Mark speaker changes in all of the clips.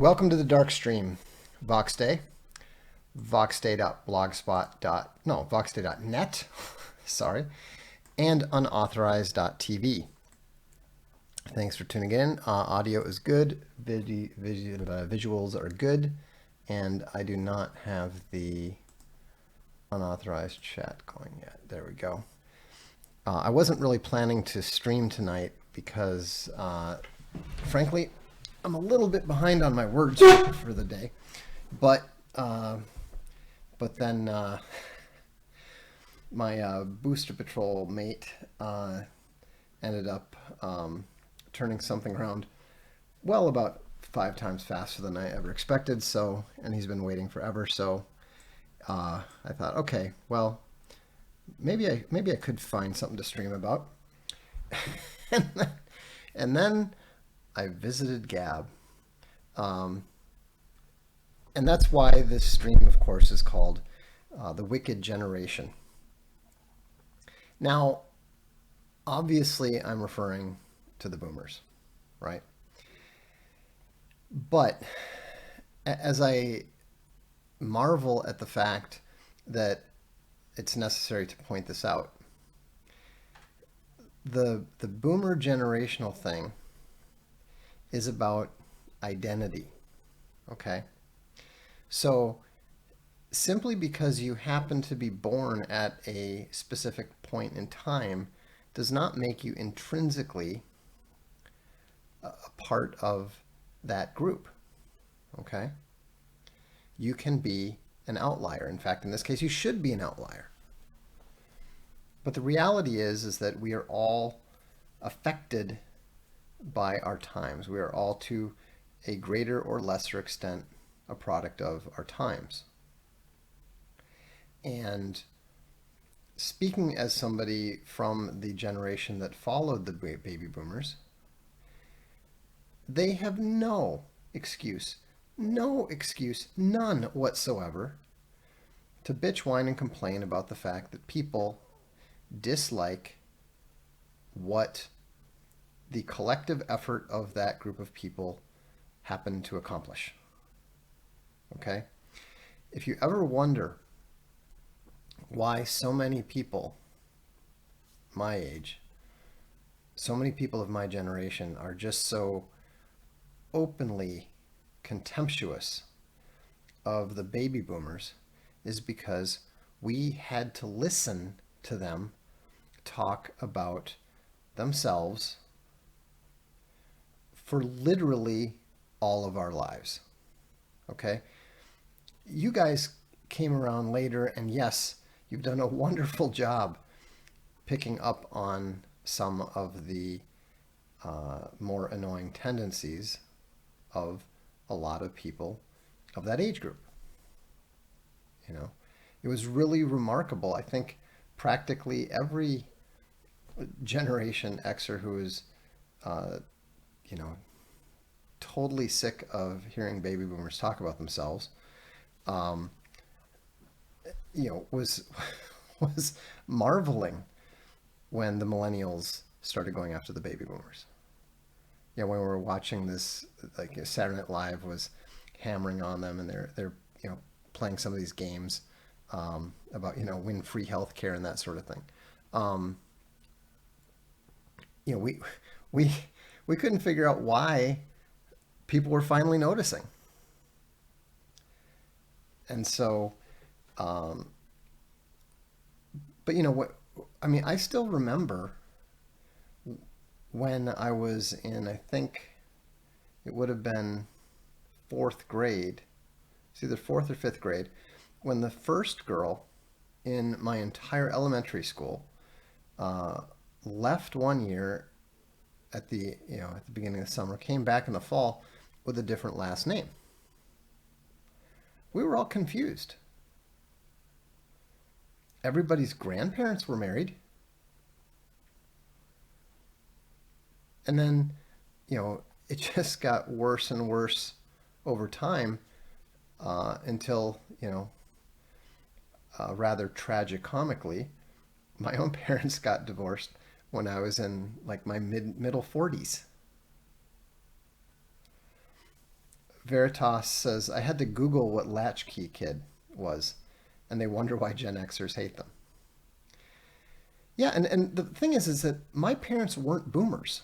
Speaker 1: Welcome to the Darkstream, Voxday, voxday.net, sorry, and unauthorized.tv. Thanks for tuning in. Audio is good, visuals are good, and I do not have the unauthorized chat going yet. There we go. I wasn't really planning to stream tonight because, frankly, I'm a little bit behind on my words for the day, but then my Booster Patrol mate ended up turning something around well about 5 times faster than I ever expected. So, and he's been waiting forever. So I thought, okay, well, maybe I could find something to stream about. and then I visited Gab. And that's why this stream, of course, is called The Wicked Generation. Now, obviously, I'm referring to the boomers, right? But as I marvel at the fact that it's necessary to point this out, the boomer generational thing is about identity, okay? So simply because you happen to be born at a specific point in time does not make you intrinsically a part of that group, okay? You can be an outlier. In fact, in this case, you should be an outlier. But the reality is that we are all affected by our times. We are all, to a greater or lesser extent, a product of our times. And speaking as somebody from the generation that followed the baby boomers, they have no excuse, none whatsoever, to bitch, whine, and complain about the fact that people dislike what the collective effort of that group of people happened to accomplish. Okay? If you ever wonder why so many people my age, so many people of my generation are just so openly contemptuous of the baby boomers, is because we had to listen to them talk about themselves for literally all of our lives. Okay? You guys came around later, and yes, you've done a wonderful job picking up on some of the more annoying tendencies of a lot of people of that age group. You know, it was really remarkable. I think practically every Generation Xer who is, totally sick of hearing baby boomers talk about themselves, was was marveling when the millennials started going after the baby boomers. When we were watching this, like Saturday Night Live was hammering on them, and they're playing some of these games about win free health care and that sort of thing. We couldn't figure out why people were finally noticing. And so, but I still remember when I was in, I think it would have been 4th grade, it's either 4th or 5th grade, when the first girl in my entire elementary school left one year at the beginning of the summer, came back in the fall with a different last name. We were all confused. Everybody's grandparents were married. And then, it just got worse and worse over time until, rather tragicomically, my own parents got divorced when I was in like my middle 40s. Veritas says, I had to Google what latchkey kid was, and they wonder why Gen Xers hate them. Yeah, and the thing is that my parents weren't boomers.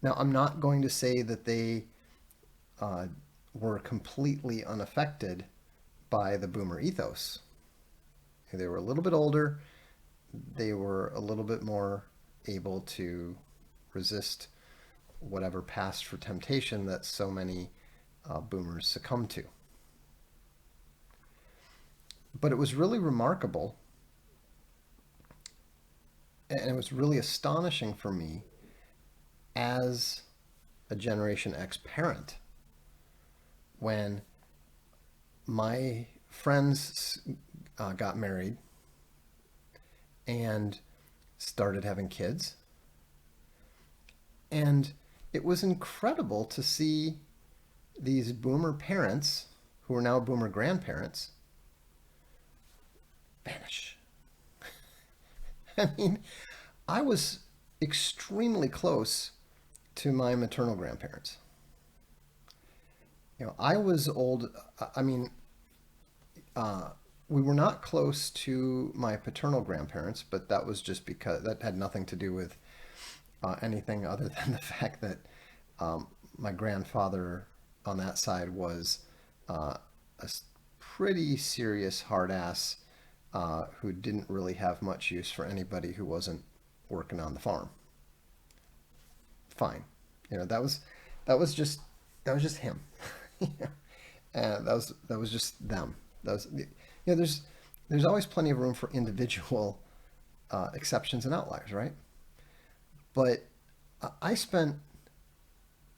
Speaker 1: Now, I'm not going to say that they uh, were completely unaffected by the boomer ethos. They were a little bit older, they were a little bit more able to resist whatever passed for temptation that so many boomers succumbed to. But it was really remarkable, and it was really astonishing for me as a Generation X parent when my friends got married and started having kids. And it was incredible to see these boomer parents, who are now boomer grandparents, vanish. I mean, I was extremely close to my maternal grandparents. I was old. I mean, uh, we were not close to my paternal grandparents, but that was just because that had nothing to do with anything other than the fact that my grandfather on that side was a pretty serious hard ass who didn't really have much use for anybody who wasn't working on the farm. Fine, that was just that was just him. And that was just them. That was there's always plenty of room for individual exceptions and outliers, right? But I spent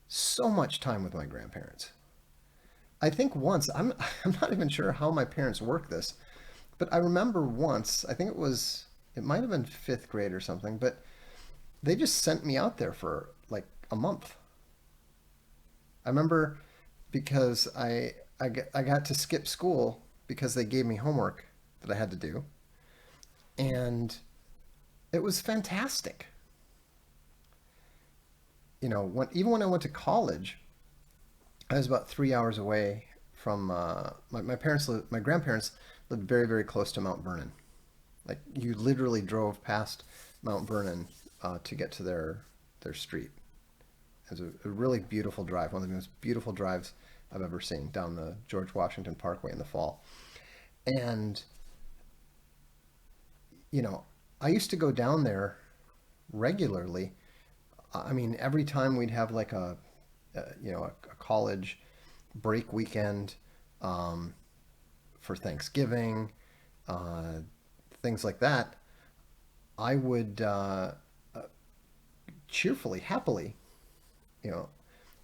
Speaker 1: so much time with my grandparents. I think once I'm not even sure how my parents work this, but I remember once, I think it might have been fifth grade or something, but they just sent me out there for like a month. I remember because I got to skip school because they gave me homework that I had to do, and it was fantastic. Even when I went to college, I was about 3 hours away from my parents. My grandparents lived very, very close to Mount Vernon. Like you literally drove past Mount Vernon to get to their street. It was a really beautiful drive, one of the most beautiful drives I've ever seen down the George Washington Parkway in the fall. And you know, I used to go down there regularly. I mean, every time we'd have like a college break weekend um, for Thanksgiving, uh, things like that, I would cheerfully, happily, you know,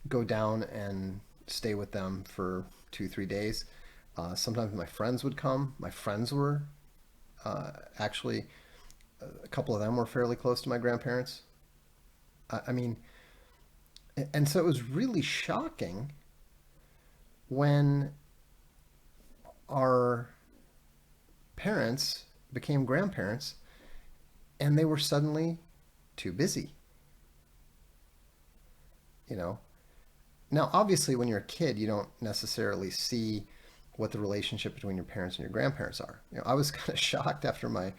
Speaker 1: go down and stay with them for 2, 3 days. Sometimes my friends would come. My friends were actually a couple of them were fairly close to my grandparents. I mean, and so it was really shocking when our parents became grandparents and they were suddenly too busy, you know. Now, obviously, when you're a kid, you don't necessarily see what the relationship between your parents and your grandparents are. I was kind of shocked after my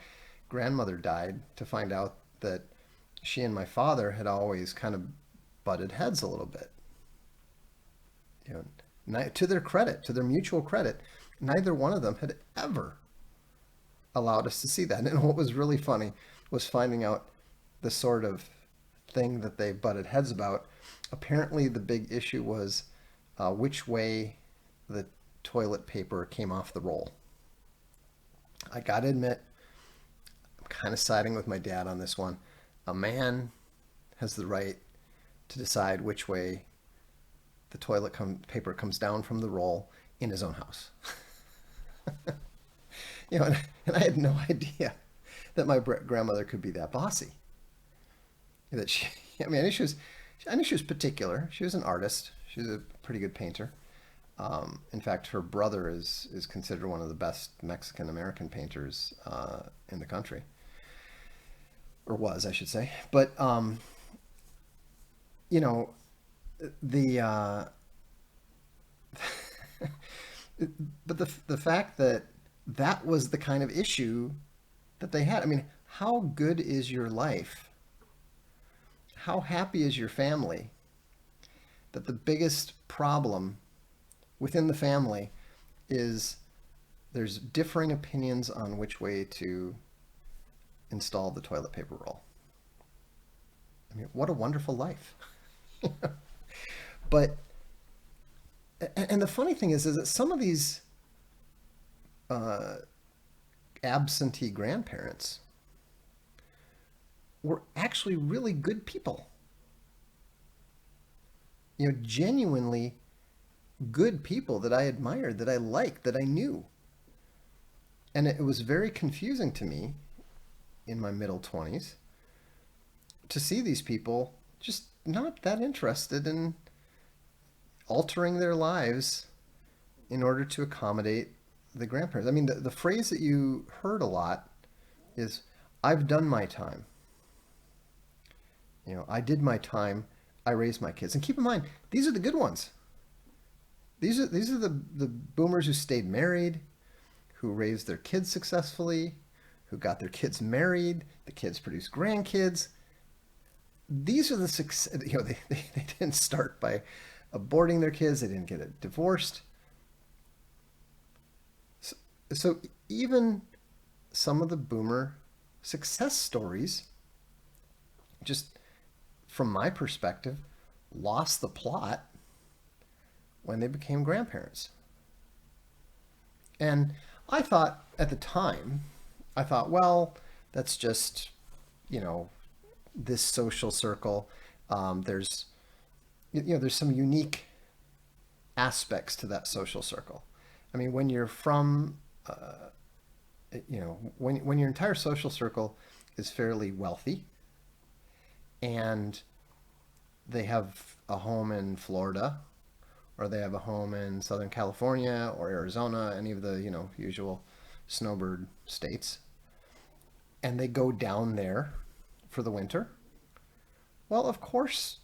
Speaker 1: grandmother died to find out that she and my father had always kind of butted heads a little bit. You to their credit, to their mutual credit, neither one of them had ever allowed us to see that. And what was really funny was finding out the sort of thing that they butted heads about. Apparently, the big issue was which way the toilet paper came off the roll. I gotta admit, I'm kind of siding with my dad on this one. A man has the right to decide which way the paper comes down from the roll in his own house. And I had no idea that my grandmother could be that bossy. That she, I mean, I knew she was particular. She was an artist. She was a pretty good painter. In fact, her brother is considered one of the best Mexican American painters in the country, or was, I should say. But you know, the but the fact that that was the kind of issue that they had. I mean, how good is your life? How happy is your family? That the biggest problem within the family is there's differing opinions on which way to install the toilet paper roll. I mean, what a wonderful life. But and the funny thing is that some of these uh, absentee grandparents were actually really good people. You know, genuinely good people that I admired, that I liked, that I knew. And it was very confusing to me in my middle 20s to see these people just not that interested in altering their lives in order to accommodate the grandparents. I mean, the phrase that you heard a lot is, I've done my time. You know, I did my time. I raised my kids. And keep in mind, these are the good ones. These are the boomers who stayed married, who raised their kids successfully, who got their kids married, the kids produced grandkids. These are the success. You know, they didn't start by aborting their kids. They didn't get it divorced. So, so even some of the boomer success stories, just from my perspective, lost the plot when they became grandparents. And I thought at the time, I thought, well, that's just, you know, this social circle. There's, you know, there's some unique aspects to that social circle. I mean, when you're from, you know, when your entire social circle is fairly wealthy and they have a home in Florida or they have a home in Southern California or Arizona, any of the, you know, usual snowbird states, and they go down there for the winter, well, of course,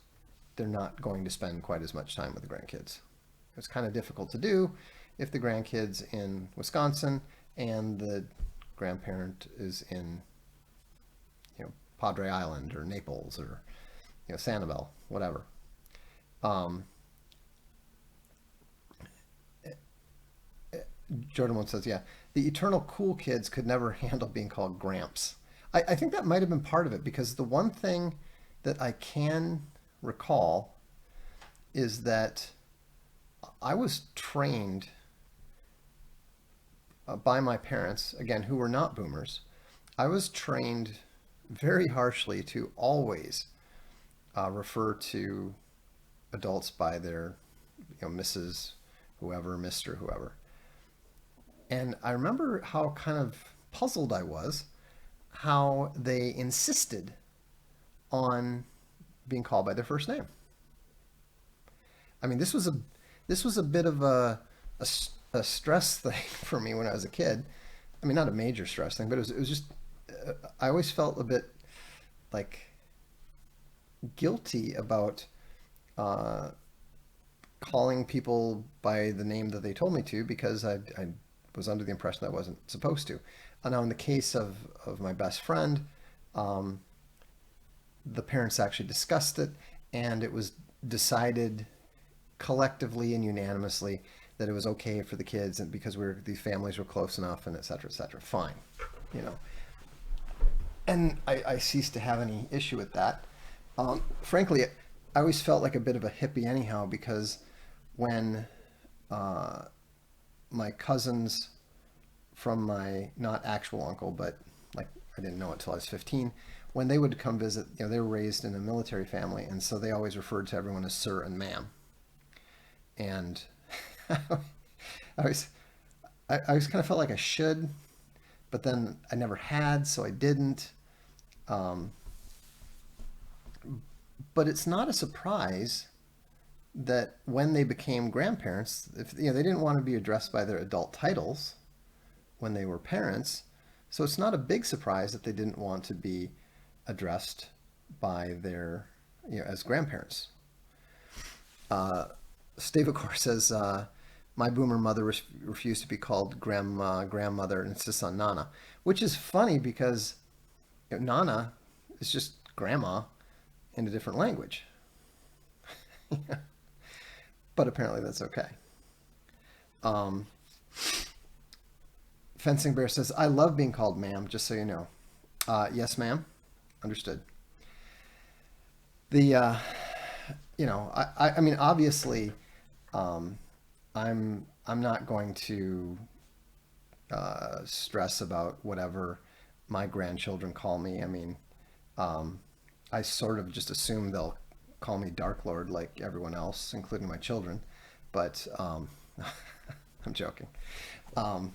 Speaker 1: they're not going to spend quite as much time with the grandkids. It's kind of difficult to do if the grandkid's in Wisconsin and the grandparent is in, you know, Padre Island or Naples or, you know, Sanibel, whatever. Um, Jordan once says, yeah, the eternal cool kids could never handle being called Gramps. I think that might have been part of it because the one thing that I can recall is that I was trained by my parents, again, who were not boomers. I was trained very harshly to always refer to adults by their, you know, Mrs. whoever, Mr. whoever. And I remember how kind of puzzled I was how they insisted on being called by their first name. I mean, this was a bit of a stress thing for me when I was a kid. I mean, not a major stress thing, but it was just I always felt a bit like guilty about uh, calling people by the name that they told me to because I was under the impression that I wasn't supposed to. Now, in the case of my best friend, um, the parents actually discussed it, and it was decided collectively and unanimously that it was okay for the kids, and because these families were close enough, and et cetera, et cetera. Fine, you know. And I ceased to have any issue with that. Frankly, I always felt like a bit of a hippie anyhow because when uh, my cousins from my not actual uncle, but like I didn't know it till I was 15, when they would come visit, you know, they were raised in a military family, and so they always referred to everyone as sir and ma'am. And I always, I always kind of felt like I should, but then I never had, so I didn't. Um, but it's not a surprise that when they became grandparents, if you know they didn't want to be addressed by their adult titles when they were parents, so it's not a big surprise that they didn't want to be addressed by their, you know, as grandparents. Stavacor says, my boomer mother refused to be called grandmother and insists on Nana, which is funny because Nana is just grandma in a different language. But apparently that's okay. Um, Fencing Bear says, I love being called ma'am, just so you know. Yes, ma'am. Understood. The, I mean, obviously, um, I'm not going to stress about whatever my grandchildren call me. I mean, um, I sort of just assume they'll call me Dark Lord like everyone else, including my children. But I'm joking. Um,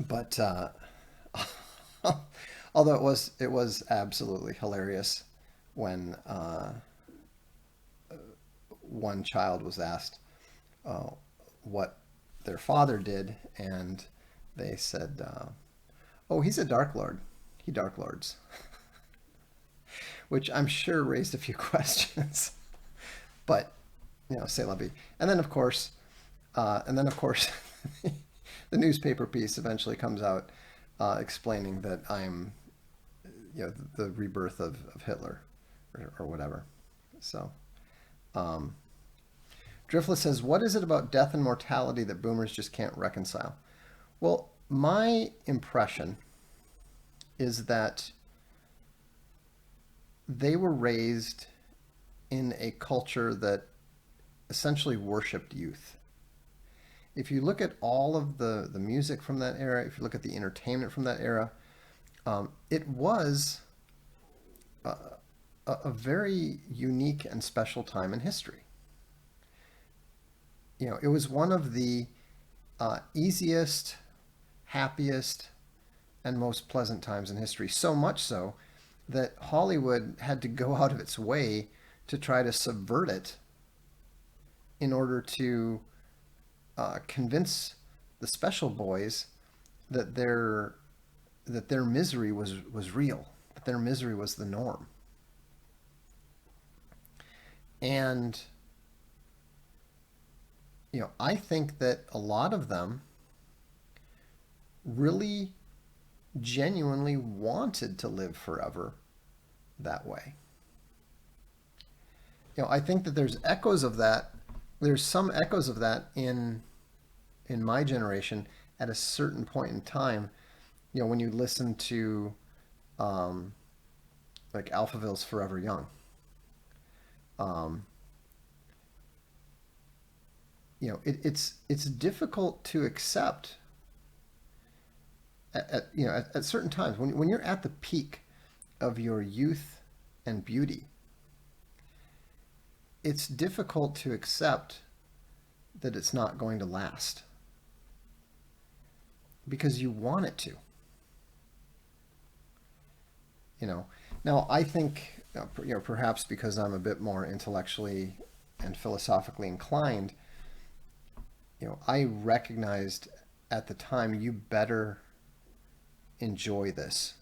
Speaker 1: but although it was absolutely hilarious when one child was asked uh, what their father did, and they said, "Oh, he's a Dark Lord. He Dark Lords," which I'm sure raised a few questions. But say la vie. And then of course, and then of course, the newspaper piece eventually comes out explaining that I'm, the rebirth of Hitler, or whatever. So, um, Driftless says, "What is it about death and mortality that boomers just can't reconcile?" Well, my impression is that they were raised in a culture that essentially worshipped youth. If you look at all of the music from that era, if you look at the entertainment from that era, it was a, a very unique and special time in history. It was one of the easiest, happiest, and most pleasant times in history. So much so that Hollywood had to go out of its way to try to subvert it in order to convince the special boys that their misery was real, that their misery was the norm. And I think that a lot of them really genuinely wanted to live forever that way. I think that there's echoes of that. There's some echoes of that in my generation at a certain point in time. When you listen to um, like Alphaville's Forever Young, um, it's difficult to accept at certain times when you're at the peak of your youth and beauty. It's difficult to accept that it's not going to last because you want it to. Now I think perhaps because I'm a bit more intellectually and philosophically inclined, I recognized at the time, you better enjoy this.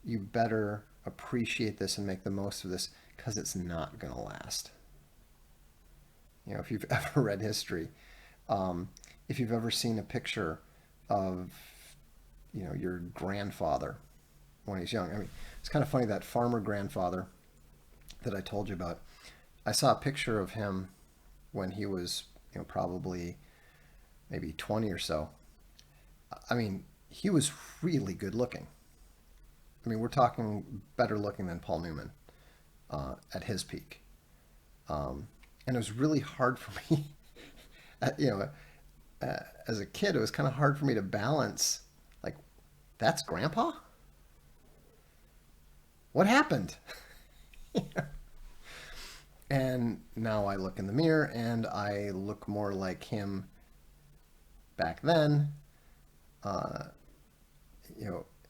Speaker 1: You better appreciate this and make the most of this because it's not going to last. If you've ever read history, um, if you've ever seen a picture of, your grandfather when he's young. I mean, it's kind of funny, that farmer grandfather that I told you about. I saw a picture of him when he was, probably maybe 20 or so. I mean, he was really good looking. I mean, we're talking better looking than Paul Newman at his peak. And it was really hard for me, as a kid, it was kind of hard for me to balance, like, that's grandpa? What happened? And now I look in the mirror and I look more like him back then, uh,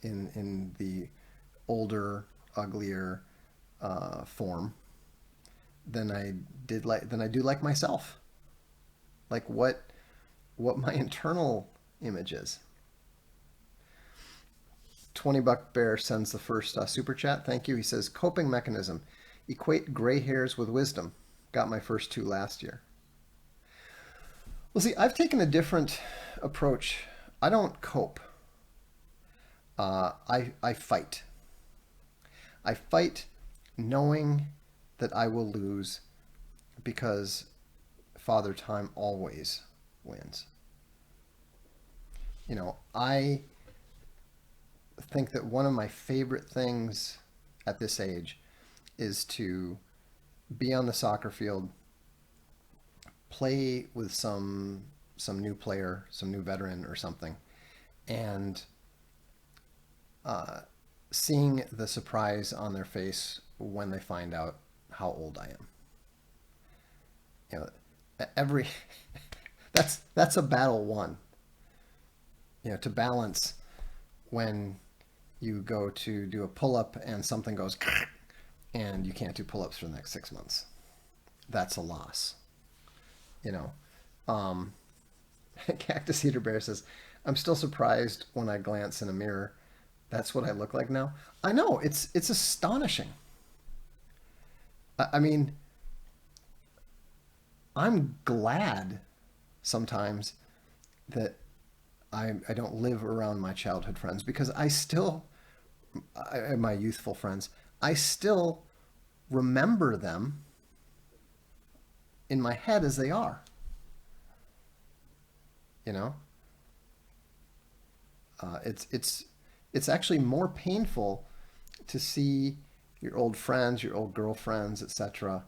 Speaker 1: in the older, uglier form than I do like myself. Like what my internal image is. 20 Buck Bear sends the first super chat. Thank you. He says, coping mechanism. Equate gray hairs with wisdom. Got my first two last year. Well, see, I've taken a different approach. I don't cope. I fight. I fight knowing that I will lose because Father Time always wins. I think that one of my favorite things at this age is to be on the soccer field, play with some new player, some new veteran or something, and uh, seeing the surprise on their face when they find out how old I am. You know, every that's a battle won. To balance when you go to do a pull up and something goes and you can't do pull ups for the next 6 months. That's a loss. You know, um, Cactus Eater Bear says, I'm still surprised when I glance in a mirror. That's what I look like now. I know, it's astonishing. I mean, I'm glad sometimes that I don't live around my childhood friends because my youthful friends, I still remember them in my head as they are. You know, it's actually more painful to see your old friends, your old girlfriends, etc.,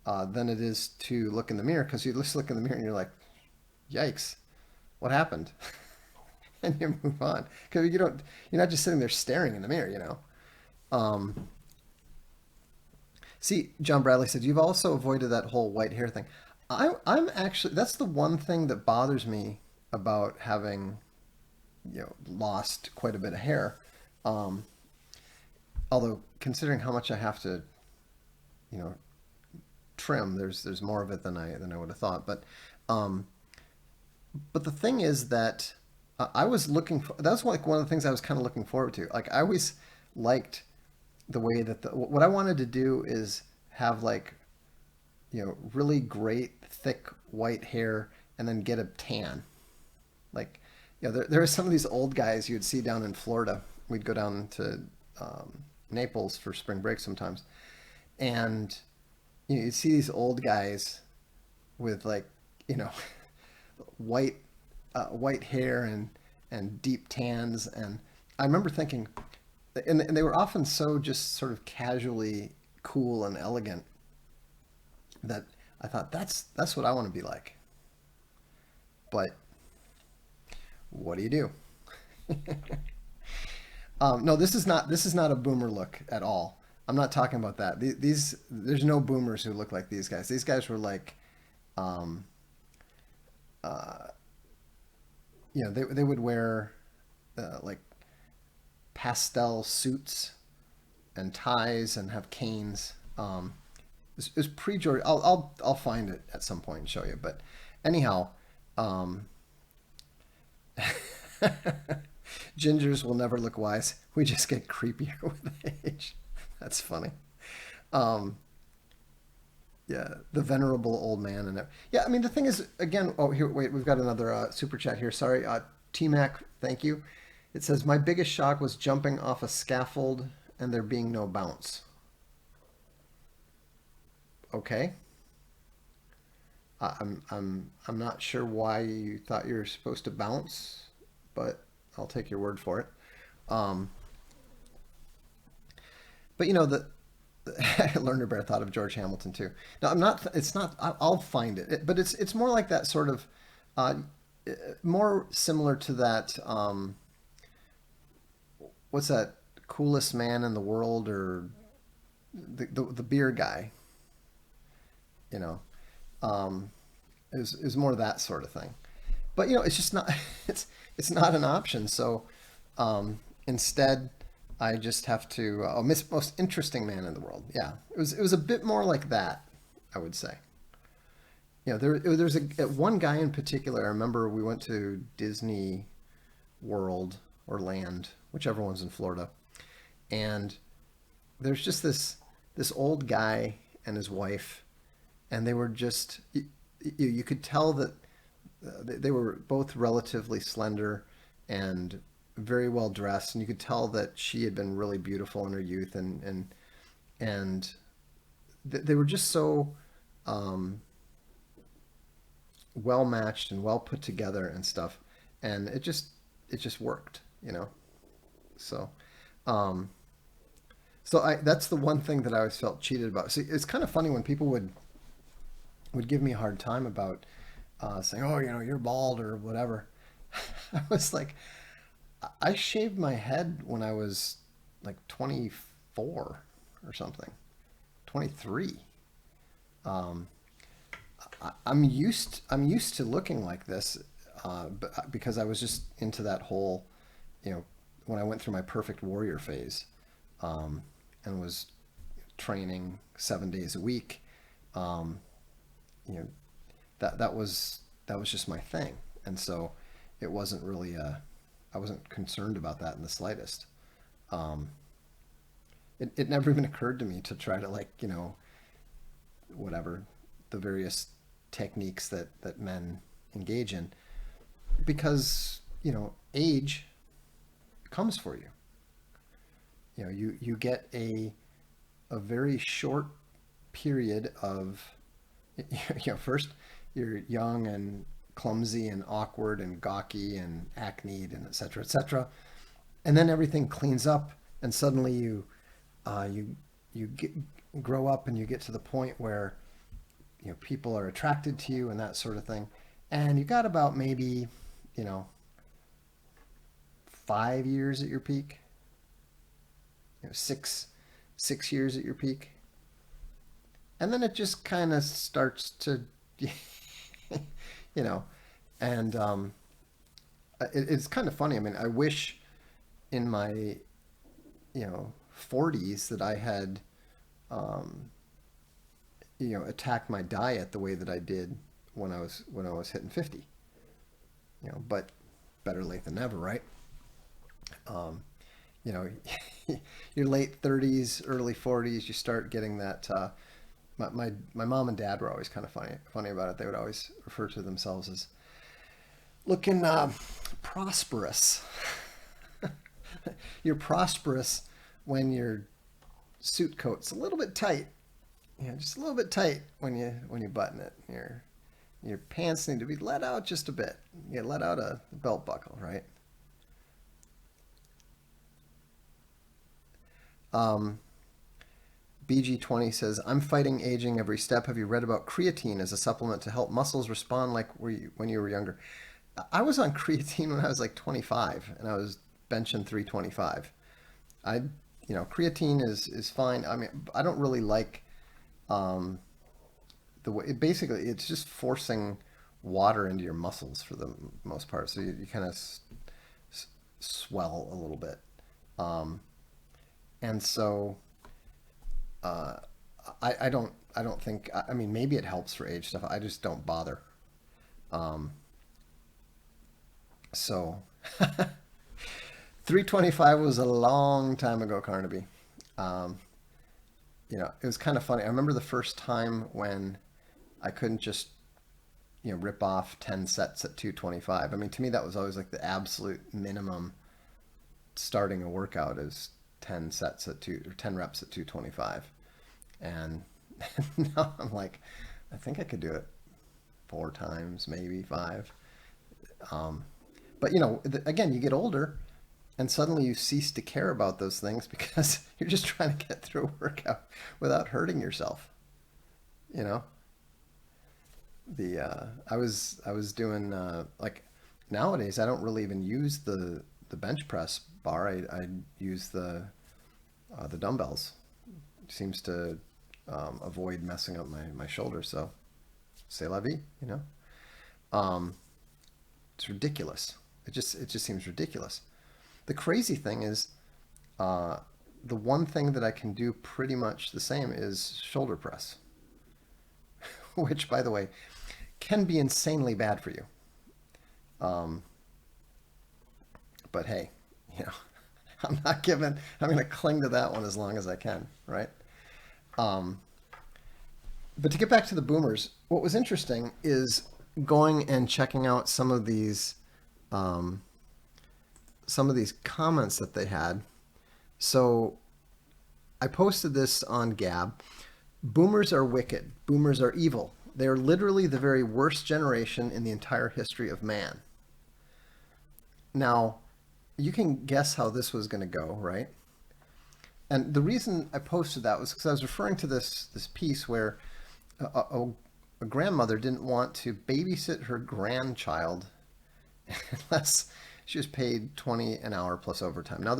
Speaker 1: than it is to look in the mirror because you just look in the mirror and you're like, "Yikes, what happened?" And you move on because you're not just sitting there staring in the mirror. Um, See, John Bradley said you've also avoided that whole white hair thing. I'm actually that's the one thing that bothers me about having lost quite a bit of hair. Um, Although considering how much I have to you know trim, there's more of it than I would have thought. Um, but the thing is that I was looking for that was like one of the things I was kind of looking forward to. Like I always liked the way that what I wanted to do is have like really great thick white hair and then get a tan. Like there are some of these old guys you'd see down in Florida. We'd go down to Naples for spring break sometimes, and you'd see these old guys with like you know white white hair and deep tans, and I remember thinking, and they were often so just sort of casually cool and elegant that I thought that's what I want to be like. But what do you do? No, this is not a boomer look at all. I'm not talking about that. These there's no boomers who look like these guys. These guys were like, um, uh, they would wear like pastel suits and ties and have canes. It was pre George. I'll find it at some point and show you. But anyhow, um, gingers will never look wise. We just get creepier with age. That's funny. Um, yeah, the venerable old man and yeah. I mean, the thing is, again. Oh, here, wait. We've got another super chat here. Sorry, T Mac. Thank you. It says my biggest shock was jumping off a scaffold and there being no bounce. Okay. I'm not sure why you thought you were supposed to bounce, but I'll take your word for it. Um, but Lerner Bear thought of George Hamilton too. No, I'm not. It's not. I'll find it. But it's more like that sort of, uh, more similar to that. What's that? Coolest man in the world, or the beer guy. You know, um, is more that sort of thing. But it's just not. It's not an option. So instead, I just have to. Most interesting man in the world. Yeah, it was a bit more like that, I would say. There's one guy in particular. I remember we went to Disney World or Land, whichever one's in Florida, and there's just this old guy and his wife, and they were just you could tell that they were both relatively slender and very well dressed, and you could tell that she had been really beautiful in her youth, and they were just so um, well matched and well put together and stuff, and it just worked, you know. So um, so I that's the one thing that I always felt cheated about. See, it's kind of funny when people would give me a hard time about saying, "Oh, you know, you're bald or whatever." I was like, I shaved my head when I was like 24 or something, 23. Um, I'm used to looking like this, because I was just into that whole, you know, when I went through my perfect warrior phase, um, and was training 7 days a week. Um, you know, that was just my thing, and so it wasn't really I wasn't concerned about that in the slightest. Um, it never even occurred to me to try to, like, whatever the various techniques that men engage in, because age comes for you. You get a very short period of first you're young and clumsy and awkward and gawky and acne and et cetera, and then everything cleans up, and suddenly you grow up and you get to the point where people are attracted to you and that sort of thing, and you got about maybe you know 5 years at your peak, 6 years at your peak, and then it just kind of starts to you know and it's kind of funny. I mean, I wish in my 40s that I had um, attacked my diet the way that I did when I was hitting 50. But better late than never, right? um, you know your late 30s, early 40s, you start getting that my mom and dad were always kind of funny about it. They would always refer to themselves as looking prosperous. You're prosperous when your suit coat's a little bit tight. Just a little bit tight when you button it. Your pants need to be let out just a bit. You let out a belt buckle, right? Um, BG20 says, I'm fighting aging every step. Have you read about creatine as a supplement to help muscles respond like when you were younger? I was on creatine when I was like 25, and I was benching 325. I, creatine is fine. I mean, I don't really like um, the way basically it's just forcing water into your muscles for the most part. So you kind of swell a little bit. Um, and so uh, I don't think, I mean, maybe it helps for age stuff. I just don't bother. Um, so 325 was a long time ago, Carnaby. Um, it was kind of funny. I remember the first time when I couldn't just rip off 10 sets at 225. I mean, to me that was always like the absolute minimum starting a workout is 10 sets at 2 or 10 reps at 225. And now I'm like, I think I could do it 4 times, maybe 5. Um, but again, you get older and suddenly you cease to care about those things because you're just trying to get through a workout without hurting yourself. You know, I was doing like nowadays I don't really even use the bench press bar. I use the dumbbells. It seems to avoid messing up my shoulder. So c'est la vie, you know. Um, it's ridiculous. It just seems ridiculous. The crazy thing is, uh, the one thing that I can do pretty much the same is shoulder press, which, by the way, can be insanely bad for you. Um, but hey, you know, I'm not giving. I'm going to cling to that one as long as I can, right? Um, But to get back to the boomers, what was interesting is going and checking out um, some of these comments that they had. So I posted this on Gab. Boomers are wicked. Boomers are evil. They are literally the very worst generation in the entire history of man. Now, you can guess how this was going to go, right? And the reason I posted that was because I was referring to this piece where a, a, a grandmother didn't want to babysit her grandchild unless she was paid 20 an hour plus overtime. Now,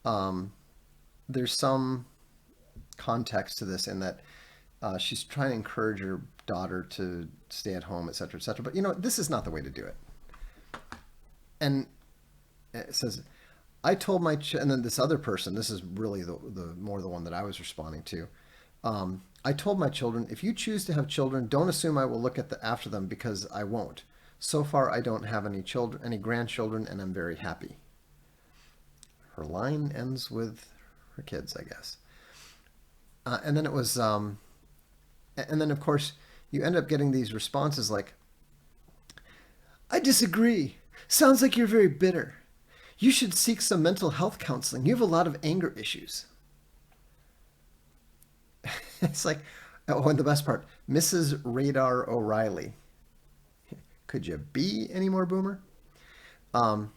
Speaker 1: um, there's some context to this in that she's trying to encourage her daughter to stay at home, et cetera, et cetera. But this is not the way to do it. And it says, I told and then this other person, this is really the more the one that I was responding to. I told my children, if you choose to have children, don't assume I will look after them, because I won't. So far, I don't have any grandchildren, and I'm very happy. Her line ends with her kids, I guess. And then it was, and then of course, you end up getting these responses like, I disagree. Sounds like you're very bitter. You should seek some mental health counseling. You have a lot of anger issues. It's like, oh, and the best part, Mrs. Radar O'Reilly. Could you be any more boomer? Um,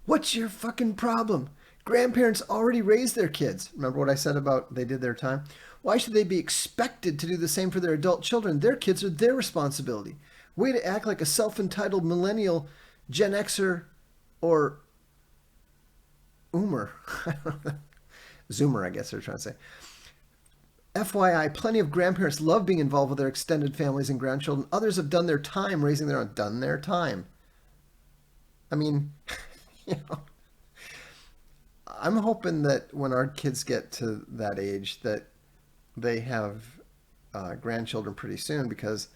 Speaker 1: what's your fucking problem? Grandparents already raised their kids. Remember what I said about they did their time? Why should they be expected to do the same for their adult children? Their kids are their responsibility. Way to act like a self-entitled millennial, Gen Xer, or Oomer. Zoomer, I guess they're trying to say. FYI, plenty of grandparents love being involved with their extended families and grandchildren. Others have done their time raising their own. Done their time. I mean, you know, I'm hoping that when our kids get to that age, that they have grandchildren pretty soon, because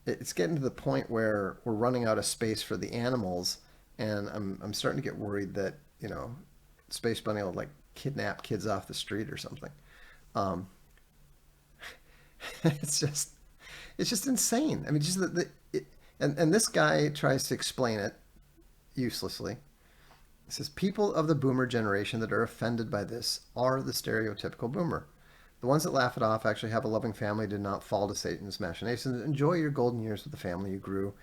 Speaker 1: it's getting to the point where we're running out of space for the animals, and I'm starting to get worried that Space Bunny will like kidnap kids off the street or something. Um, it's just it's just insane. I mean, just and this guy tries to explain it uselessly. He says people of the boomer generation that are offended by this are the stereotypical boomer. The ones that laugh it off actually have a loving family, did not fall to Satan's machinations. Enjoy your golden years with the family you grew,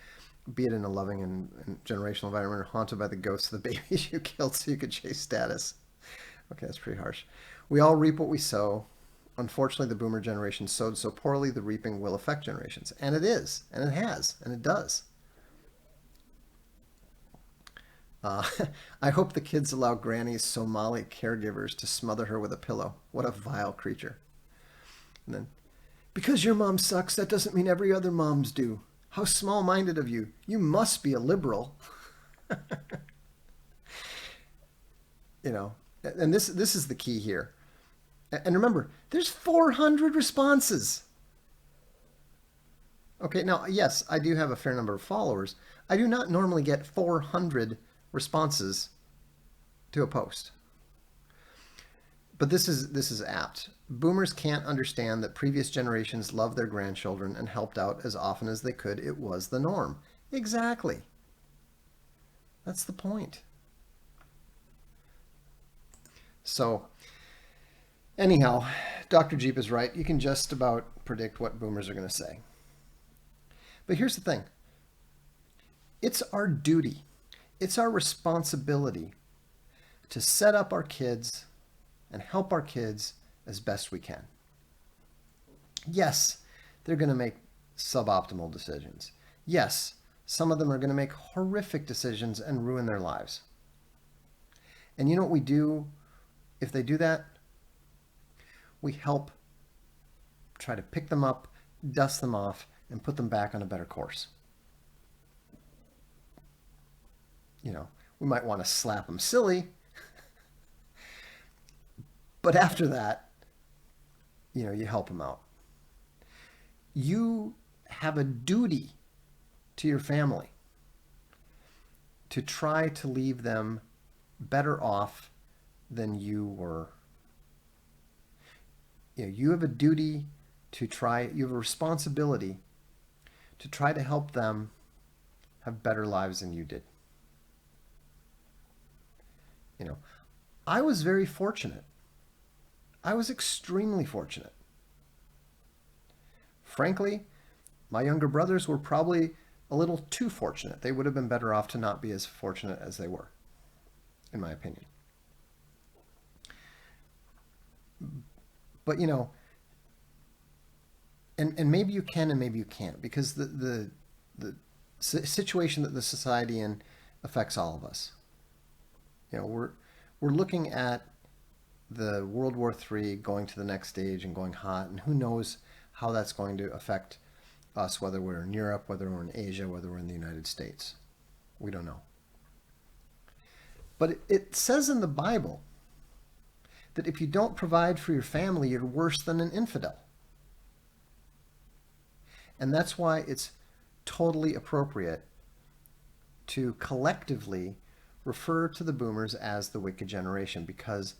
Speaker 1: be it in a loving and generational environment or haunted by the ghosts of the babies you killed so you could chase status. Okay, that's pretty harsh. We all reap what we sow. Unfortunately, the boomer generation sowed so poorly, the reaping will affect generations. And it is, and it has, and it does. Uh, I hope the kids allow Granny's Somali caregivers to smother her with a pillow. What a vile creature. And then, because your mom sucks, that doesn't mean every other moms do. How small-minded of you. You must be a liberal. And this is the key here. And remember, there's 400 responses. Okay, now, yes, I do have a fair number of followers. I do not normally get 400 responses to a post. But this is apt. Boomers can't understand that previous generations loved their grandchildren and helped out as often as they could. It was the norm. Exactly. That's the point. So, anyhow, Dr. Jeep is right. You can just about predict what boomers are going to say. But here's the thing. It's our duty. It's our responsibility to set up our kids and help our kids as best we can. Yes, they're going to make suboptimal decisions. Yes, some of them are going to make horrific decisions and ruin their lives. And you know what we do if they do that? We help try to pick them up, dust them off, and put them back on a better course. We might want to slap them silly, but after that, you help them out. You have a duty to your family to try to leave them better off than you were. you have a duty to try, you have a responsibility to try to help them have better lives than you did. You know, I was very fortunate. I was extremely fortunate. Frankly, my younger brothers were probably a little too fortunate. They would have been better off to not be as fortunate as they were, in my opinion. But and maybe you can and maybe you can't, because the situation that the society in affects all of us. We're looking at the World War III going to the next stage and going hot, and who knows how that's going to affect us, whether we're in Europe, whether we're in Asia, whether we're in the United States. We don't know. But it says in the Bible that if you don't provide for your family, you're worse than an infidel. And that's why it's totally appropriate to collectively refer to the boomers as the wicked generation, because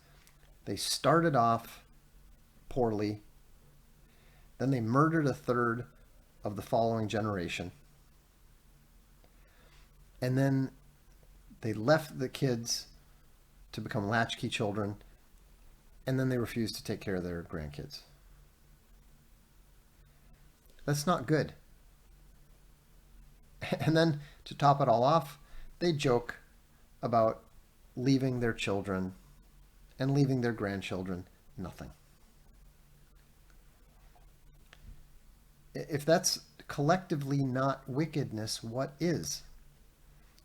Speaker 1: they started off poorly, then they murdered a third of the following generation, and then they left the kids to become latchkey children, and then they refused to take care of their grandkids. That's not good. And then to top it all off, they joke about leaving their children and leaving their grandchildren nothing. If that's collectively not wickedness, what is?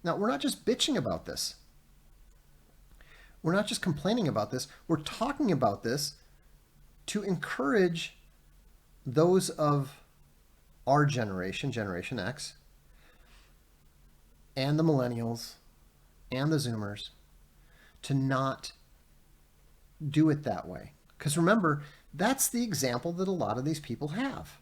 Speaker 1: Now, we're not just bitching about this. We're not just complaining about this. We're talking about this to encourage those of our generation, Generation X, and the millennials, and the Zoomers, to not do it that way. Because remember, that's the example that a lot of these people have.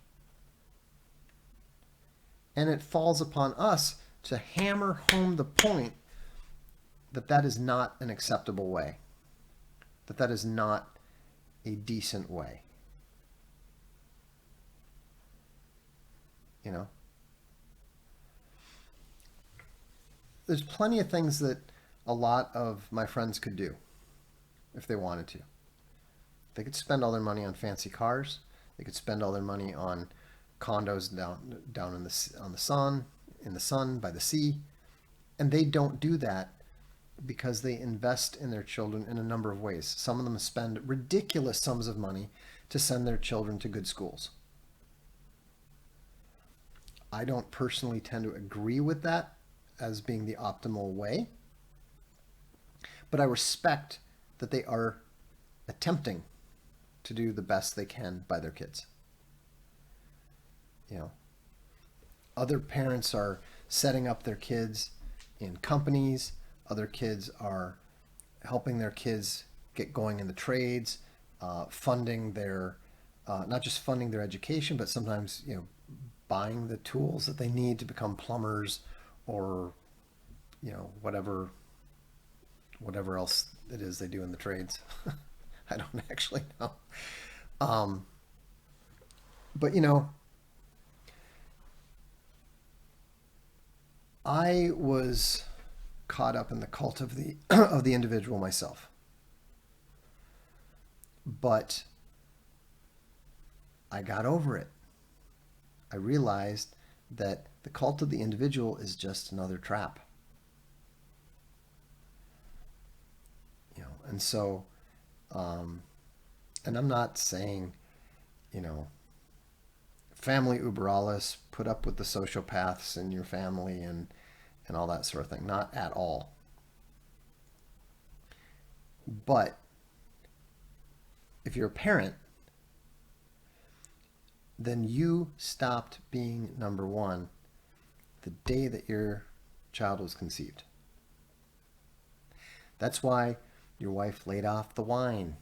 Speaker 1: And it falls upon us to hammer home the point that that is not an acceptable way, that that is not a decent way. You know? There's plenty of things that a lot of my friends could do if they wanted to. They could spend all their money on fancy cars. They could spend all their money on condos down in the sun by the sea, and they don't do that because they invest in their children in a number of ways. Some of them spend ridiculous sums of money to send their children to good schools. I don't personally tend to agree with that as being the optimal way, but I respect that they are attempting to do the best they can by their kids. Other parents are setting up their kids in companies. Other kids are helping their kids get going in the trades, funding their, not just funding their education, but sometimes, buying the tools that they need to become plumbers or, whatever else it is they do in the trades. I don't actually know. But I was caught up in the cult of the of the individual myself. But I got over it. I realized that the cult of the individual is just another trap. And so, and I'm not saying, family uber alles, put up with the sociopaths in your family and all that sort of thing. Not at all. But if you're a parent, then you stopped being number one the day that your child was conceived. That's why your wife laid off the wine.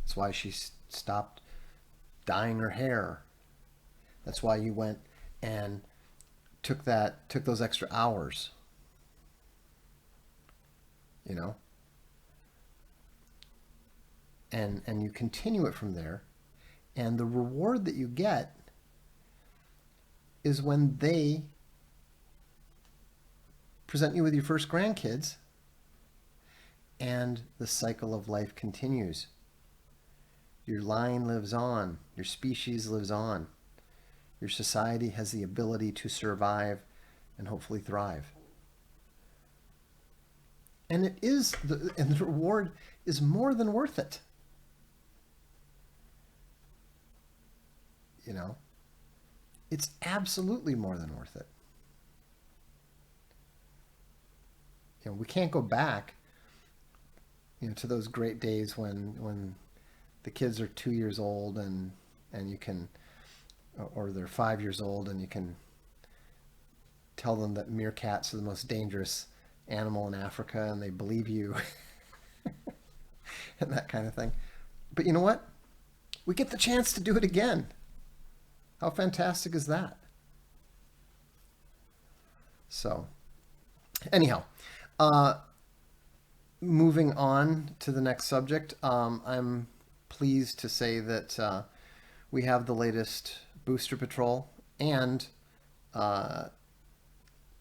Speaker 1: That's why she stopped dyeing her hair. That's why you went and took those extra hours. and you continue it from there. And the reward that you get is when they present you with your first grandkids, and the cycle of life continues. Your line lives on, your species lives on, your society has the ability to survive and hopefully thrive. And the reward is more than worth it. You know, it's absolutely more than worth it. You know, we can't go back, to those great days when the kids are 2 years old and you can, or they're 5 years old and you can tell them that meerkats are the most dangerous animal in Africa and they believe you and that kind of thing. But you know what? We get the chance to do it again. How fantastic is that? So, anyhow, moving on to the next subject, I'm pleased to say that we have the latest booster patrol, and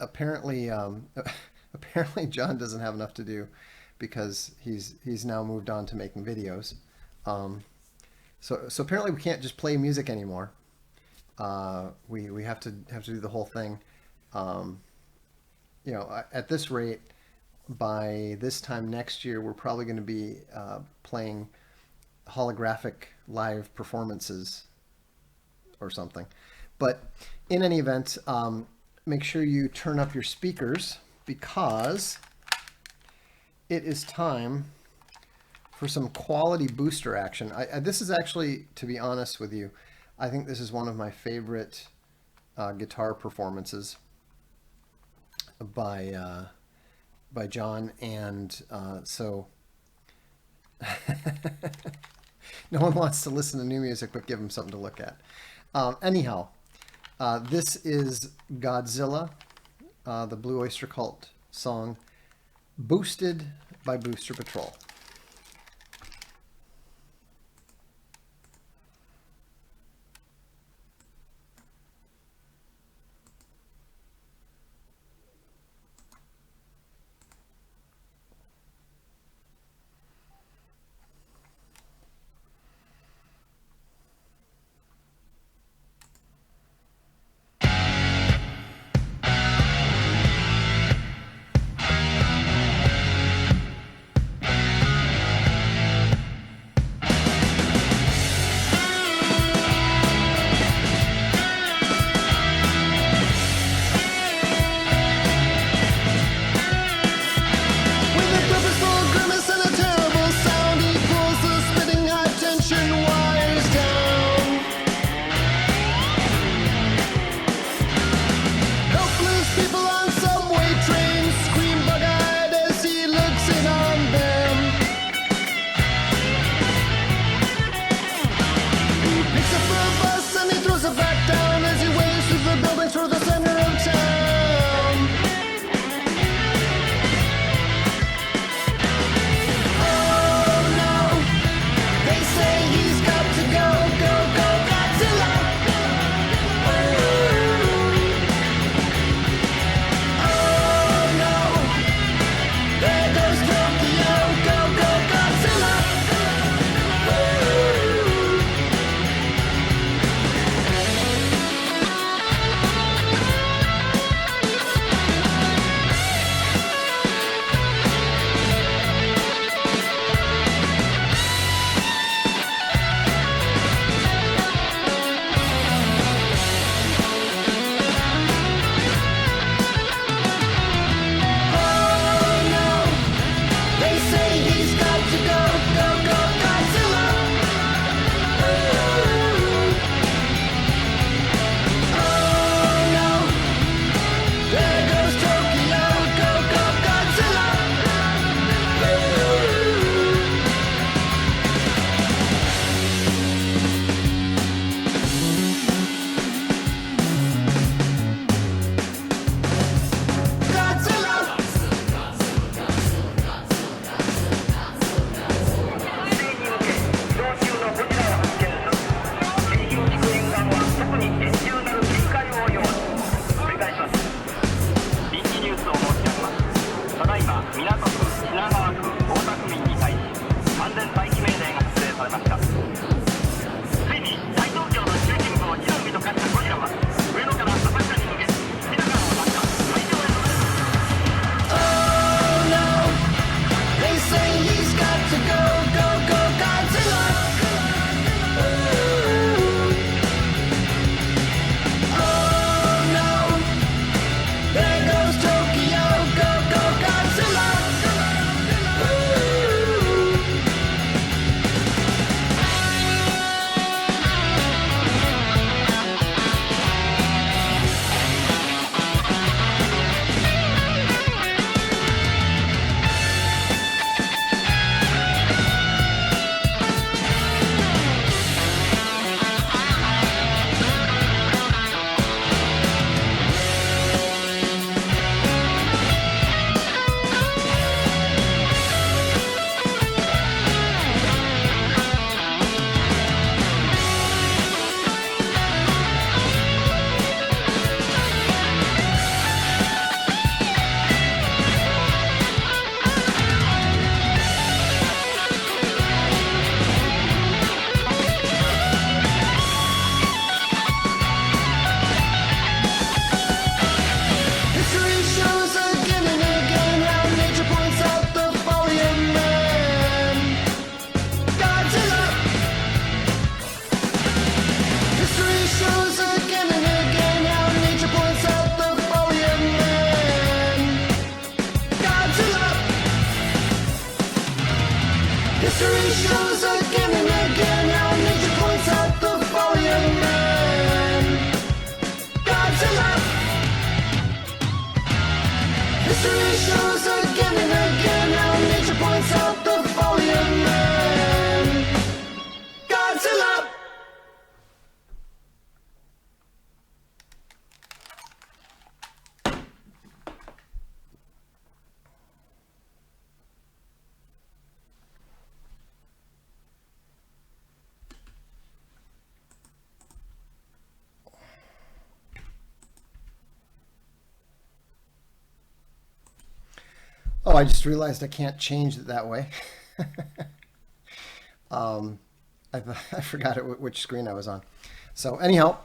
Speaker 1: apparently apparently John doesn't have enough to do because he's now moved on to making videos. So apparently we can't just play music anymore. We have to do the whole thing. At this rate, by this time next year, we're probably going to be playing holographic live performances or something. But in any event, make sure you turn up your speakers because it is time for some quality booster action. This is actually, to be honest with you, I think this is one of my favorite guitar performances by John, and so no one wants to listen to new music but give him something to look at. Anyhow, this is Godzilla, the Blue Oyster Cult song, Boosted by Booster Patrol.
Speaker 2: History shows again and again how nature points out the folly of man. Godzilla!
Speaker 1: Oh, I just realized I can't change it that way. I forgot which screen I was on. So anyhow,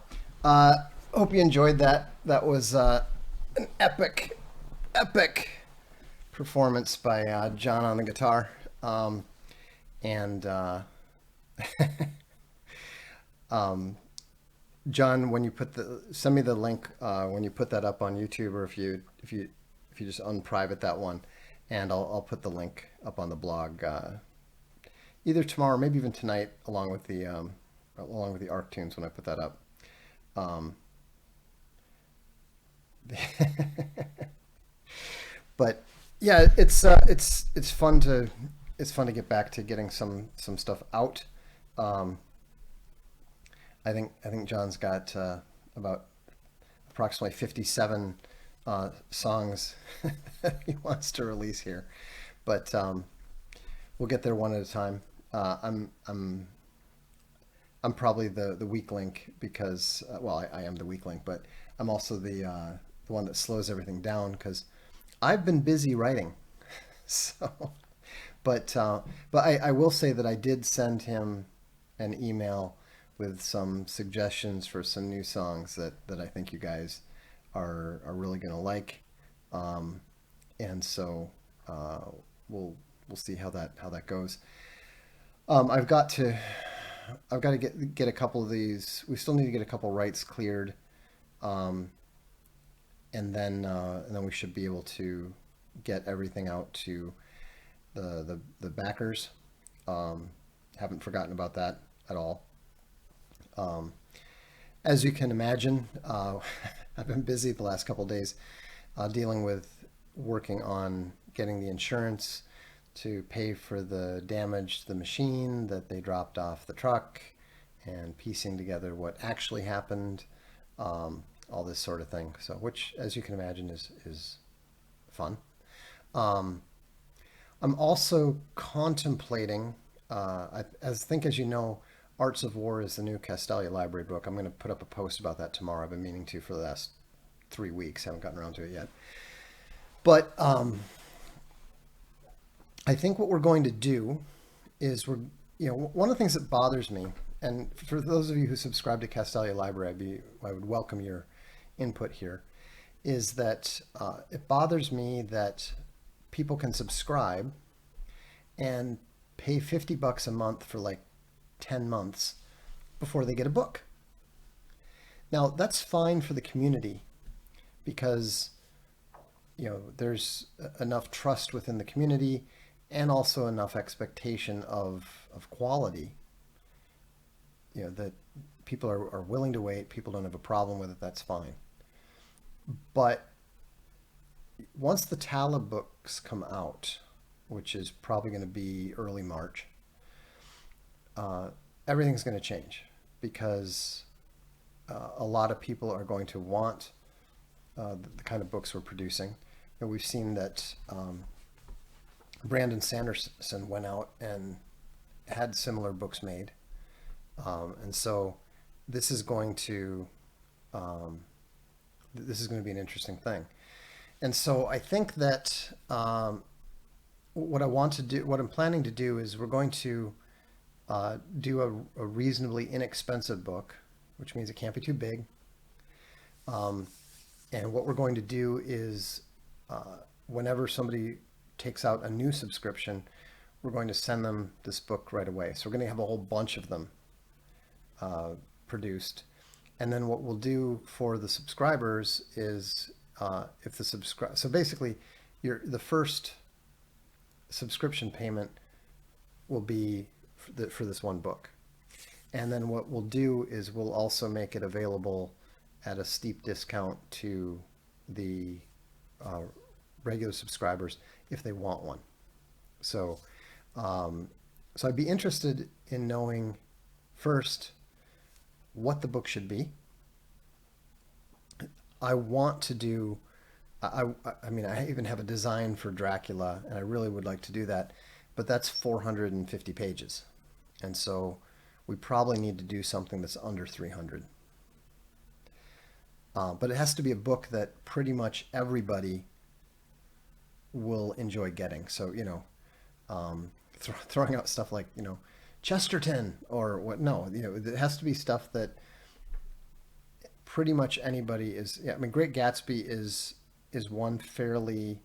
Speaker 1: hope you enjoyed that. That was an epic performance by John on the guitar. And John, when you send me the link when you put that up on YouTube, or if you just unprivate that one, and I'll put the link up on the blog either tomorrow, maybe even tonight, along with the ARC tunes when I put that up. But yeah, it's fun to get back to getting some stuff out. I think John's got about approximately 57 songs that he wants to release here, but we'll get there one at a time. I'm probably the weak link because well, I am the weak link, but I'm also the one that slows everything down because I've been busy writing. So, but I will say that I did send him an email with some suggestions for some new songs that I think you guys are really gonna like, and so we'll see how that goes. I've got to get a couple of these. We still need to get a couple rights cleared, and then we should be able to get everything out to the backers. Haven't forgotten about that at all. As you can imagine, I've been busy the last couple of days dealing with working on getting the insurance to pay for the damage to the machine that they dropped off the truck, and piecing together what actually happened, all this sort of thing. So, which, as you can imagine, is fun. I'm also contemplating, as you know, Arts of War is the new Castalia library book. I'm going to put up a post about that tomorrow. I've been meaning to for the last 3 weeks. Haven't gotten around to it yet. But I think what we're going to do is one of the things that bothers me, and for those of you who subscribe to Castalia Library, I would welcome your input here, is that it bothers me that people can subscribe and pay $50 a month for like 10 months before they get a book. Now, that's fine for the community because there's enough trust within the community and also enough expectation of quality, that people are willing to wait, people don't have a problem with it, that's fine. But once the Tala books come out, which is probably going to be early March, everything's going to change because a lot of people are going to want the kind of books we're producing. And we've seen that Brandon Sanderson went out and had similar books made, and so this is going to be an interesting thing. And so I think that what I'm planning to do is we're going to do a reasonably inexpensive book, which means it can't be too big. And what we're going to do is whenever somebody takes out a new subscription, we're going to send them this book right away. So we're going to have a whole bunch of them produced. And then what we'll do for the subscribers is so basically the first subscription payment will be for this one book. And then what we'll do is we'll also make it available at a steep discount to the regular subscribers if they want one. So, so I'd be interested in knowing first what the book should be. I want to do. I mean, I even have a design for Dracula, and I really would like to do that, but that's 450 pages, and so we probably need to do something that's under 300. But it has to be a book that pretty much everybody will enjoy getting. So, throwing out stuff like, Chesterton or what? No, it has to be stuff that pretty much anybody is. Yeah, I mean, Great Gatsby is one fairly.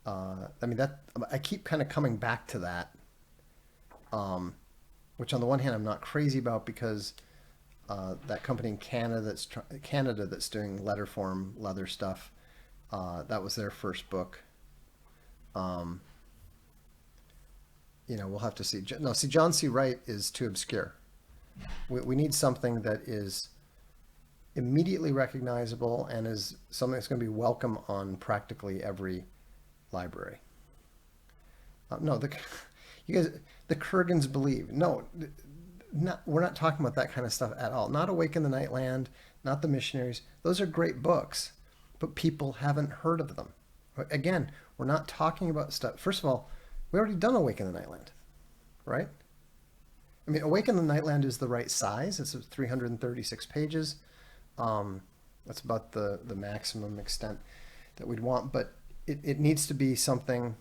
Speaker 1: I keep kind of coming back to that, which on the one hand I'm not crazy about because that company in Canada that's doing letterform leather stuff, that was their first book. We'll have to see. No, see, John C. Wright is too obscure. We need something that is immediately recognizable and is something that's going to be welcome on practically every library. No, you guys, the Kurgans believe. No, we're not talking about that kind of stuff at all. Not Awake in the Nightland, not The Missionaries. Those are great books, but people haven't heard of them. Again, we're not talking about stuff. First of all, we already done Awake in the Nightland, right? I mean, Awake in the Nightland is the right size. It's 336 pages. That's about the maximum extent that we'd want, but it needs to be something.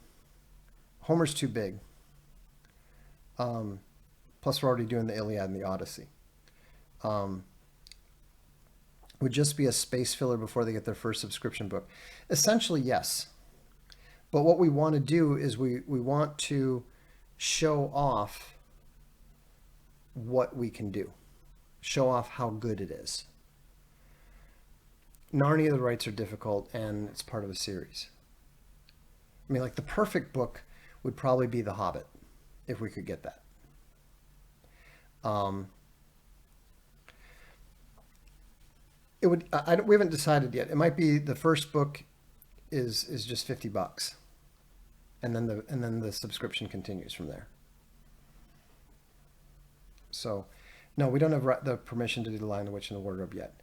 Speaker 1: Homer's too big. Plus, we're already doing the Iliad and the Odyssey. Would just be a space filler before they get their first subscription book. Essentially, yes. But what we want to do is we want to show off what we can do. Show off how good it is. Narnia, the rights are difficult, and it's part of a series. I mean, like, the perfect book would probably be The Hobbit, if we could get that. It would. We haven't decided yet. It might be the first book is just $50, and then the subscription continues from there. So, no, we don't have the permission to do The Lion, the Witch, and the Wardrobe yet.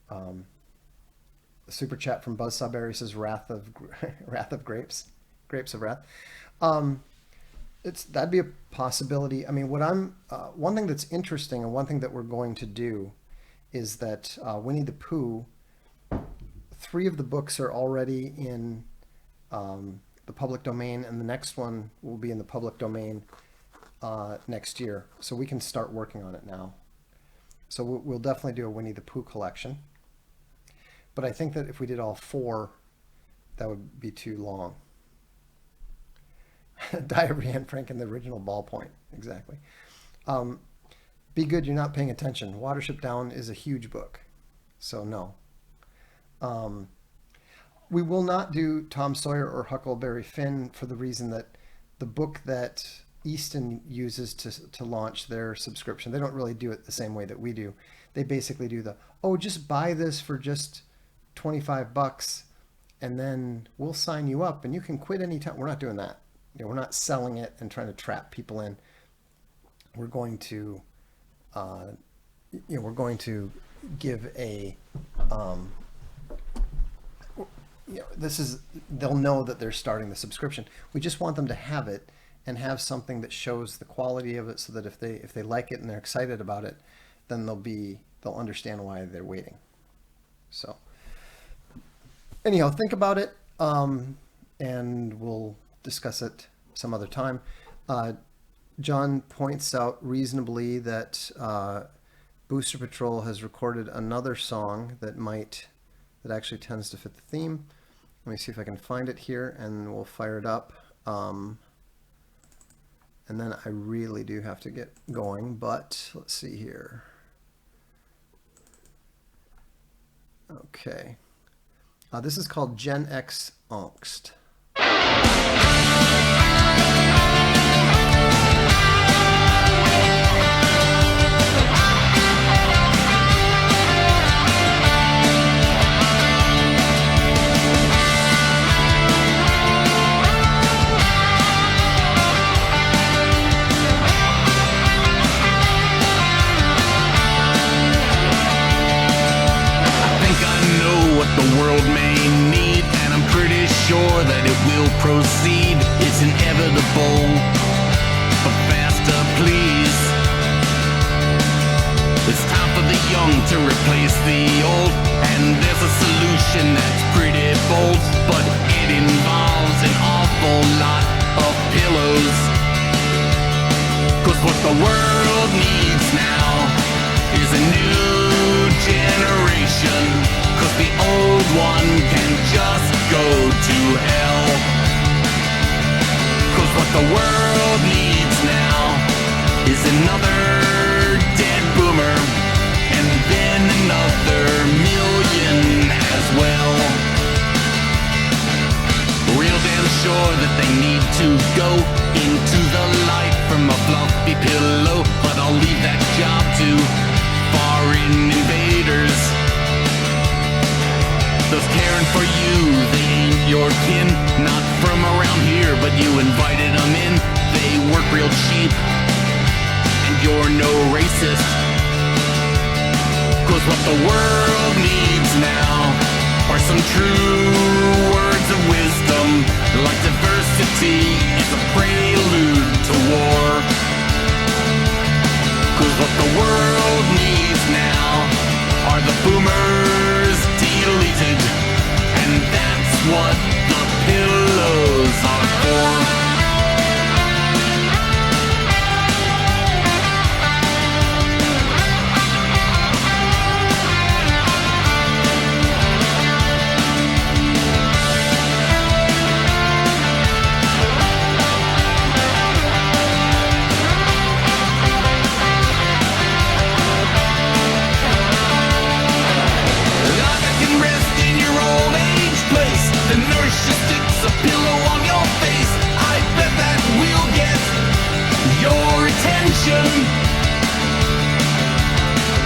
Speaker 1: The super chat from Buzz Sawberry says Wrath of Grapes, Grapes of Wrath. That'd be a possibility. I mean, one thing that's interesting and one thing that we're going to do is that Winnie the Pooh, 3 of the books are already in the public domain, and the next one will be in the public domain next year. So we can start working on it now. So we'll definitely do a Winnie the Pooh collection. But I think that if we did all 4, that would be too long. Diary Anne Frank and the original Ballpoint. Exactly. Be Good, You're Not Paying Attention. Watership Down is a huge book. So no. We will not do Tom Sawyer or Huckleberry Finn for the reason that the book that Easton uses to launch their subscription, they don't really do it the same way that we do. They basically do just buy this for just $25 and then we'll sign you up and you can quit anytime. We're not doing that. We're not selling it and trying to trap people in. We're going to, give a, they'll know that they're starting the subscription. We just want them to have it and have something that shows the quality of it, so that if they like it and they're excited about it, then they'll understand why they're waiting. So anyhow, think about it, and we'll discuss it some other time. John points out reasonably that Booster Patrol has recorded another song that actually tends to fit the theme. Let me see if I can find it here, and we'll fire it up. And then I really do have to get going, but let's see here. Okay. This is called Gen X Angst.
Speaker 3: proceed, it's inevitable. But faster, please. It's time for the young to replace the old, and there's a solution that's pretty bold, but it involves an awful lot of pillows. 'Cause what the world needs now is a new generation. 'Cause the old one can just go to hell. 'Cause what the world needs now is another dead boomer, and then another million as well. Real damn sure that they need to go into the light from a fluffy pillow, but I'll leave that job to foreign invaders. Those caring for you, they ain't your kin, not from around here, but you invited them in. They work real cheap, and you're no racist. 'Cause what the world needs now are some true words of wisdom, like diversity is a prelude to war. 'Cause what the world needs now are the boomers deleted, and that's what the pillows are for.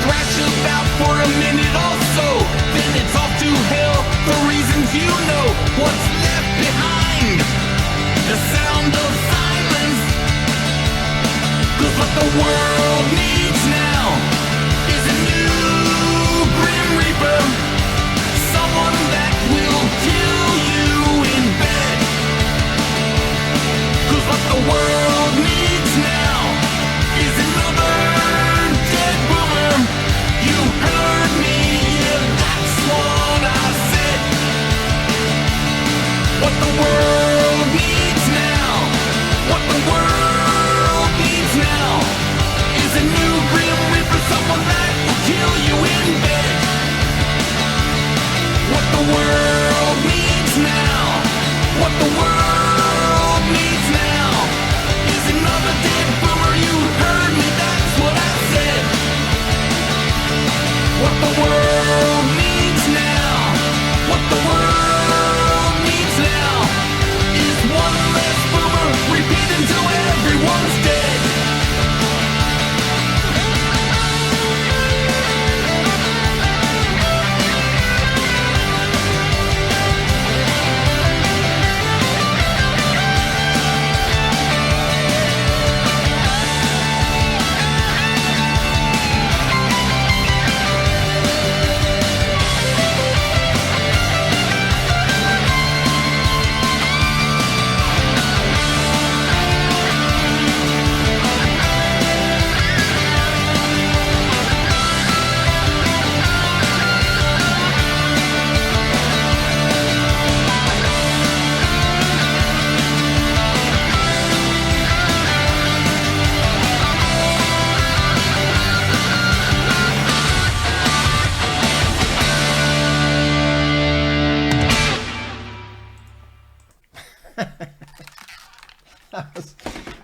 Speaker 3: Thrash about for a minute or so, then it's off to hell for reasons you know. What's left behind? The sound of silence. 'Cause what the world needs now is a new Grim Reaper, someone that will kill you in bed. 'Cause what the world needs now is another dead boomer. You heard me, yeah, that's what I said. What the world needs now, what the world needs now is a new Grim Reaper, someone that will kill you in bed. What the world needs now, what the world needs now is another dead boomer. You heard me, that's what I said. What the world needs now, what the world needs now is one less boomer. Repeat until everyone's dead.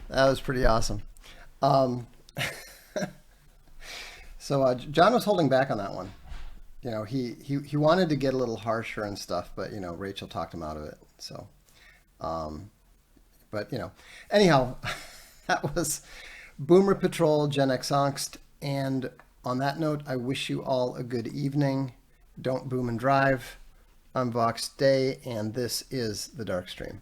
Speaker 1: That was pretty awesome. So John was holding back on that one. You know, he wanted to get a little harsher and stuff, but you know, Rachel talked him out of it. So, but you know, anyhow, that was Boomer Patrol Gen X Angst. And on that note, I wish you all a good evening. Don't boom and drive. I'm Vox Day, and this is the Darkstream.